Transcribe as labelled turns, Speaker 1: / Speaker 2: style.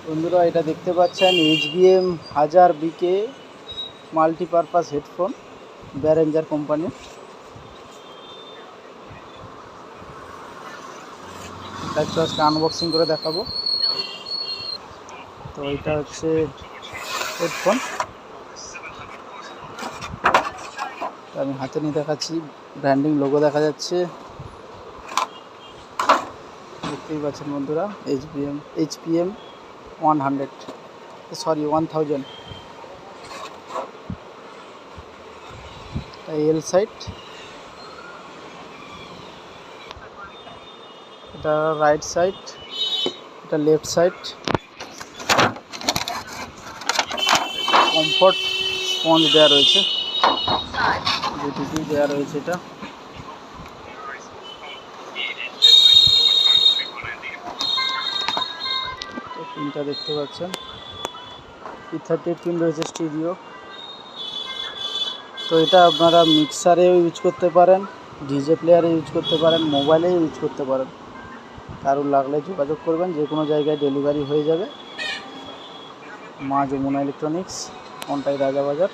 Speaker 1: বন্ধুরা এটা দেখতে পাচ্ছেন HBM 1000 BK মাল্টিপারপাস হেডফোন ব্যারেঞ্জার কোম্পানির। এটা একটু আজকে আনবক্সিং করে দেখাবো। তো এটা হচ্ছে হেডফোন, আমি হাতে নিয়ে দেখাচ্ছি। ব্র্যান্ডিং লোগো দেখা যাচ্ছে, দেখতেই পাচ্ছেন বন্ধুরা। HBM 1000 এল সাইড, এটা রাইট সাইড, এটা লেফট সাইড। কমফোর্ট স্পঞ্জ দেওয়া রয়েছে, দুটিতেই দেওয়া রয়েছে। এটা পিনটা দেখতে পাচ্ছেন, P38 পিন রয়েছে স্টিরিও। তো এটা আপনারা মিক্সারেও ইউজ করতে পারেন, ডিজে প্লেয়ারে ইউজ করতে পারেন, মোবাইলে ইউজ করতে পারেন। কারোর লাগলে যোগাযোগ করবেন, যে কোনো জায়গায় ডেলিভারি হয়ে যাবে। মা যমুনা ইলেকট্রনিক্স, কোনটাই রাজাবাজার।